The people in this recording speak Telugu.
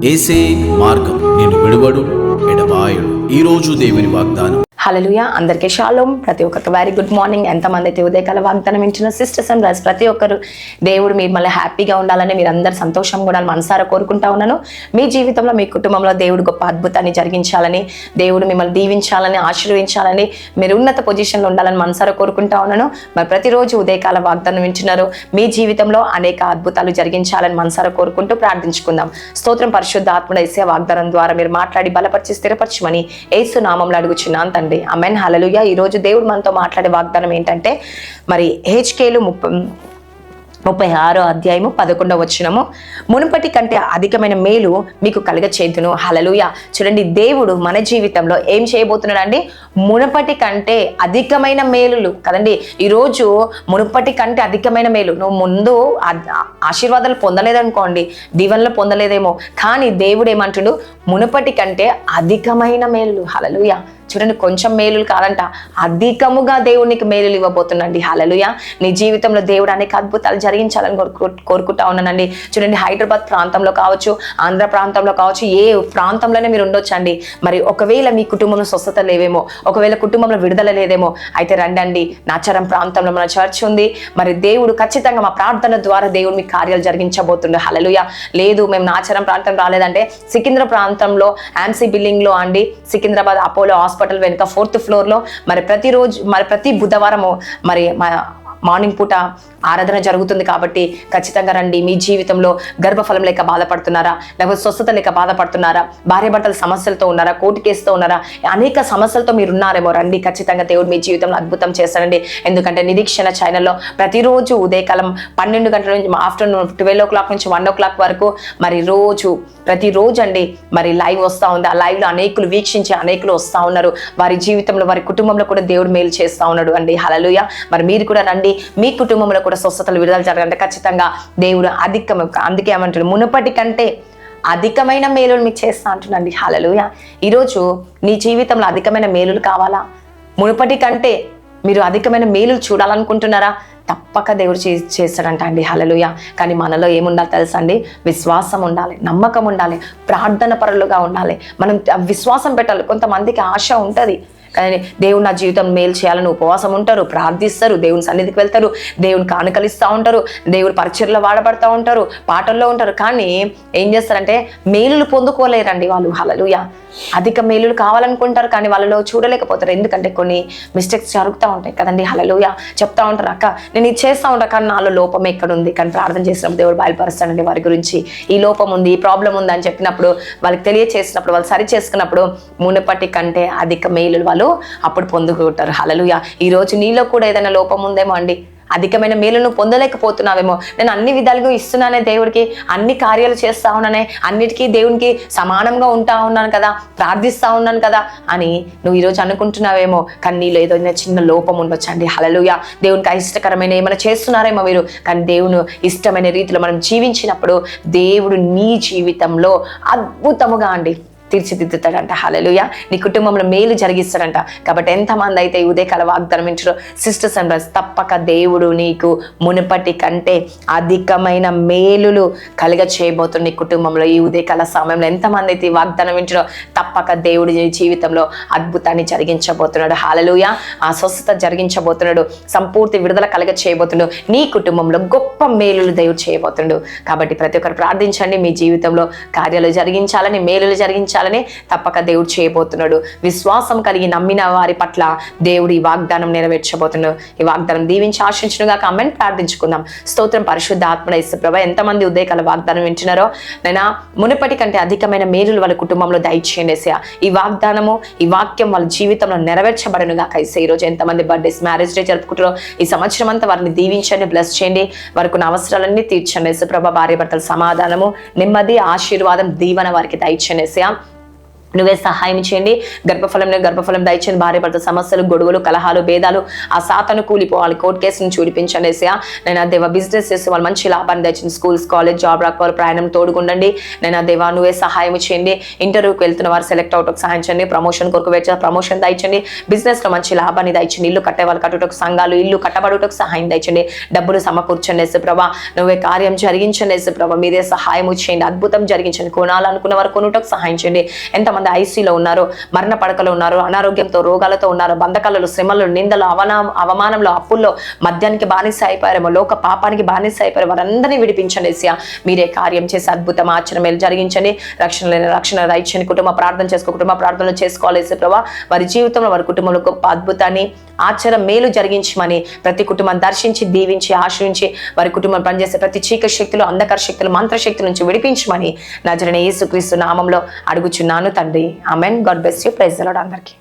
ఏసే మార్గం నిన్ను విడువడు ఎడబాయడు. ఈరోజు దేవుని వాగ్దానం. హల్లెలూయా. అందరికీ షాలోం. ప్రతి ఒక్కరికి వెరీ గుడ్ మార్నింగ్. ఎంతమంది అయితే ఉదయకాల వాగ్దానం ఇచ్చిన సిస్టర్స్ అండ్ బ్రదర్స్ ప్రతి ఒక్కరు దేవుడు మీరు మళ్ళీ హ్యాపీగా ఉండాలని, మీరు అందరు సంతోషంగా ఉండాలని మనసారా కోరుకుంటా ఉన్నాను. మీ జీవితంలో మీ కుటుంబంలో దేవుడు గొప్ప అద్భుతాన్ని జరిగించాలని, దేవుడు మిమ్మల్ని దీవించాలని, ఆశీర్వదించాలని, మీరు ఉన్నత పొజిషన్లో ఉండాలని మనసారా కోరుకుంటా ఉన్నాను. మరి ప్రతిరోజు ఉదయకాల వాగ్దానం వింటున్నారు. మీ జీవితంలో అనేక అద్భుతాలు జరిగించాలని మనసారా కోరుకుంటూ ప్రార్థించుకుందాం. స్తోత్రం. పరిశుద్ధ ఆత్మ యేసయ్య వాగ్దానం ద్వారా మీరు మాట్లాడి బలపరిచి స్థిరపరచమని యేసు నామములో అడుగుచున్నాను తండ్రి. ఆమేన్. హల్లెలూయా. ఈరోజు దేవుడు మనతో మాట్లాడే వాగ్దానం ఏంటంటే, మరి హెచ్కేలు 36వ అధ్యాయము 11వ వచనము, మునుపటి కంటే అధికమైన మేలు మీకు కలుగచేయుదును. హల్లెలూయా. చూడండి, దేవుడు మన జీవితంలో ఏం చేయబోతున్నాడు అండి? మునుపటి కంటే అధికమైన మేలులు కదండి. ఈరోజు మునుపటి కంటే అధికమైన మేలు. నువ్వు ముందు ఆశీర్వాదాలు పొందలేదనుకోండి, దీవెనలు పొందలేదేమో, కానీ దేవుడు ఏమంటుడు? మునుపటి కంటే అధికమైన మేలు. హల్లెలూయా. చూడండి, కొంచెం మేలులు కాదంట, అధికముగా దేవుడు నీకు మేలులు ఇవ్వబోతుందండి. హల్లెలూయా. నీ జీవితంలో దేవుడు అనేక అద్భుతాలు జరిగించాలని కోరుకుంటా ఉన్నానండి. చూడండి, హైదరాబాద్ ప్రాంతంలో కావచ్చు, ఆంధ్ర ప్రాంతంలో కావచ్చు, ఏ ప్రాంతంలోనే మీరు ఉండొచ్చండి. మరి ఒకవేళ మీ కుటుంబంలో స్వస్థత లేవేమో, ఒకవేళ కుటుంబంలో విడుదల లేదేమో, అయితే రండి, నాచారం ప్రాంతంలో మన చర్చ్ ఉంది. మరి దేవుడు ఖచ్చితంగా మా ప్రార్థన ద్వారా దేవుడు మీ కార్యాలు జరిగించబోతుండే. హల్లెలూయా. లేదు మేము నాచారం ప్రాంతం రాలేదంటే, సికింద్ర ప్రాంతంలో ఆంసీ బిల్డింగ్ లో అండి, సికింద్రాబాద్ అపోలో హాస్పిటల్ వెనుక 4th floor లో మరి ప్రతిరోజు, మరి ప్రతి బుధవారము మరి మార్నింగ్ పూట ఆరాధన జరుగుతుంది. కాబట్టి ఖచ్చితంగా రండి. మీ జీవితంలో గర్భఫలం లేక బాధపడుతున్నారా, లేకపోతే స్వస్థత లేక బాధపడుతున్నారా, భార్యాభర్తల సమస్యలతో ఉన్నారా, కోర్టు కేసుతో ఉన్నారా, అనేక సమస్యలతో మీరు ఉన్నారేమో, రండి. ఖచ్చితంగా దేవుడు మీ జీవితంలో అద్భుతం చేస్తారండి. ఎందుకంటే నిరీక్షణ ఛానల్లో ప్రతిరోజు ఉదయకాలం 12 గంటల నుంచి ఆఫ్టర్నూన్ 12 o'clock నుంచి 1 o'clock వరకు మరి ప్రతిరోజు అండి మరి లైవ్ వస్తూ ఉంది. ఆ లైవ్లో అనేకులు వీక్షించి అనేకులు వస్తూ ఉన్నారు. వారి జీవితంలో, వారి కుటుంబంలో కూడా దేవుడు మేలు చేస్తూ ఉన్నాడు అండి. హల్లెలూయా. మరి మీరు కూడా రండి. మీ కుటుంబంలో కూడా స్వస్థతలు విడుదల జరగాలంటే ఖచ్చితంగా దేవుడు అందుకే ఏమంటాడు? మునుపటి కంటే అధికమైన మేలులు మీకు చేస్తా అంటున్నాండి. హల్లెలూయా. ఈరోజు నీ జీవితంలో అధికమైన మేలులు కావాలా? మునుపటి కంటే మీరు అధికమైన మేలులు చూడాలనుకుంటున్నారా? తప్పక దేవుడు చేస్తాడంట అండి. హల్లెలూయా. కానీ మనలో ఏముండాలి తెలుసా అండి? విశ్వాసం ఉండాలి, నమ్మకం ఉండాలి, ప్రార్థన పరులుగా ఉండాలి. మనం విశ్వాసం పెట్టాలి. కొంతమందికి ఆశ ఉంటుంది, కానీ దేవుడు నా జీవితం మేలు చేయాలని ఉపవాసం ఉంటారు, ప్రార్థిస్తారు, దేవుని సన్నిధికి వెళ్తారు, దేవుని కానుకలిస్తూ ఉంటారు, దేవుడు పరిచర్లో వాడబడతా ఉంటారు, పాటల్లో ఉంటారు, కానీ ఏం చేస్తారంటే మేలులు పొందుకోలేరండి వాళ్ళు. హల్లెలూయా. అధిక మేలులు కావాలనుకుంటారు, కానీ వాళ్ళలో చూడలేకపోతారు. ఎందుకంటే కొన్ని మిస్టేక్స్ జరుగుతూ ఉంటాయి కదండి. హల్లెలూయా. చెప్తా ఉంటారు, అక్క నేను ఇది చేస్తూ ఉంటాను, కానీ నాలో లోపం ఎక్కడ ఉంది, కానీ ప్రార్థన చేసినప్పుడు దేవుడు బయలుపరుస్తాడండి వారి గురించి. ఈ లోపం ఉంది, ఈ ప్రాబ్లం ఉంది అని చెప్పినప్పుడు, వాళ్ళకి తెలియచేసినప్పుడు, వాళ్ళు సరి చేసుకున్నప్పుడు మునుపటి కంటే అధిక మేలులు వాళ్ళు అప్పుడు పొందుకుంటారు. హల్లెలూయా. ఈ రోజు నీలో కూడా ఏదైనా లోపం ఉందేమో అండి, అధికమైన మేలును పొందలేకపోతున్నావేమో. నేను అన్ని విధాలుగా ఇస్తున్నానే దేవుడికి, అన్ని కార్యాలు చేస్తా ఉన్నానే, అన్నిటికీ దేవునికి సమానంగా ఉంటా ఉన్నాను కదా, ప్రార్థిస్తా ఉన్నాను కదా అని నువ్వు ఈరోజు అనుకుంటున్నావేమో. కానీ నీలో ఏదో చిన్న లోపం ఉండొచ్చండి. హల్లెలూయా. దేవునికి అయిష్టకరమైన ఏమైనా చేస్తున్నారేమో మీరు, కానీ దేవుని ఇష్టమైన రీతిలో మనం జీవించినప్పుడు దేవుడు నీ జీవితంలో అద్భుతముగా అండి తీర్చిదిద్దుతాడంట. హల్లెలూయా. నీ కుటుంబంలో మేలు జరిగిస్తాడంట. కాబట్టి ఎంతమంది అయితే ఈ ఉదయకాల వాగ్దానం వింటారో సిస్టర్స్ అండ్ బ్రదర్స్, తప్పక దేవుడు నీకు మునుపటి కంటే అధికమైన మేలులు చేయబోతున్న నీ కుటుంబంలో ఈ ఉదయకాల సమయంలో ఎంతమంది అయితే ఈ వాగ్దానం వింటారో తప్పక దేవుడు నీ జీవితంలో అద్భుతాన్ని జరిగించబోతున్నాడు. హల్లెలూయా. ఆ స్వస్థత జరిగించబోతున్నాడు, సంపూర్తి విడుదల చేయబోతున్నాడు. నీ కుటుంబంలో గొప్ప మేలులు దేవుడు చేయబోతున్నాడు. కాబట్టి ప్రతి ఒక్కరు ప్రార్థించండి. మీ జీవితంలో కార్యాలు జరిగించాలని, మేలులు జరిగించాలని తప్పక దేవుడు చేయబోతున్నాడు. విశ్వాసం కలిగి నమ్మిన వారి పట్ల దేవుడు ఈ వాగ్దానం నెరవేర్చబోతున్నాడు. ఈ వాగ్దానం దీవించి ఆశించునుగా కామెంట్ ప్రార్థించుకుందాం. స్తోత్రం. పరిశుద్ధ ఆత్మ యేసు ప్రభువా, ఎంతమంది ఉదయకాల వాగ్దానం వింటున్నారో నైనా మునుపటి కంటే అధికమైన మేలులు వాళ్ళ కుటుంబంలో దయచేయండి యేసయ్యా. ఈ వాగ్దానము, ఈ వాక్యం వాళ్ళ జీవితంలో నెరవేర్చబడునుగా యేసయ్యా. ఈ రోజు ఎంతమంది బర్త్డేస్, మ్యారేజ్ డే జరుపుకుంటారో ఈ సంవత్సరం అంతా వారిని దీవించండి, బ్లెస్ చేయండి, వారికి ఉన్న అవసరాలన్నీ తీర్చండి యేసు ప్రభువా. భార్య భర్తల సమాధానము, నెమ్మది, ఆశీర్వాదం, దీవెన వారికి దయచేయండి యేసయ్యా. నువ్వే సహాయం చేయండి. గర్భఫలం దయచేయండి. భార్య భర్త సమస్యలు, గొడవలు, కలహాలు, భేదాలు ఆ సాతాను కూలిపోవాలి. కోర్టు కేసు నుంచి విడిపించండి ఏసయ్యా. నేను దేవ బిజినెస్ చేసే వాళ్ళు మంచి లాభాన్ని దయచేయండి. స్కూల్స్, కాలేజ్, జాబ్ రాకపోవాలి, ప్రయాణం తోడుకుండండి. నేను దేవా నువ్వే సహాయం చేయండి. ఇంటర్వ్యూకి వెళ్తున్న వారు సెలెక్ట్ అవుటకు సహాయం చేయండి. ప్రమోషన్ కొరకు వేచ ప్రమోషన్ దయచండి. బిజినెస్ లో మంచి లాభాన్ని దయచండి. ఇల్లు కట్టే వాళ్ళు కట్టుటకు, సంఘాలు ఇల్లు కట్టబడుటకు సహాయం దయచండి. డబ్బులు సమకూర్చండి యేసుప్రభా. నువ్వే కార్యం జరిగించండి యేసుప్రభా. మీదే సహాయం చేయండి. అద్భుతం జరిగించండి. కొనాలనుకున్న వారు కొనుటకు సహాయం చేయండి. ఎంతమంది ఐసీలో ఉన్నారు, మరణ పడకలో ఉన్నారు, అనారోగ్యంతో రోగాలతో ఉన్నారు, బంధకాలలో, శ్రమలు, నిందలు, అవమానంలో, అప్పుల్లో, మద్యానికి బానిస అయిపోయారేమో, లోక పాపానికి బానిస అయిపోయారు, వారందరినీ విడిపించండి ఏసయ్యా. మీరే కార్యం చేసి అద్భుతం ఆచరణ జరిగించండి. రక్షణ దయచండి. కుటుంబ ప్రార్థనలు చేసుకోవాలి యేసుప్రభా. వారి జీవితంలో, వారి కుటుంబంలో గొప్ప అద్భుతాన్ని ఆచరణ మేలు జరిగించమని ప్రతి కుటుంబం దర్శించి, దీవించి, ఆశ్రయించి వారి కుటుంబం పనిచేసే ప్రతి చీకటి శక్తులు, అంధకార శక్తులు, మంత్రశక్తుల నుంచి విడిపించమని నజరేయుడైన యేసుక్రీస్తు నామంలో అడుగుచున్నాను తండ్రి. Amen. God bless you. Praise the Lord అందరికీ.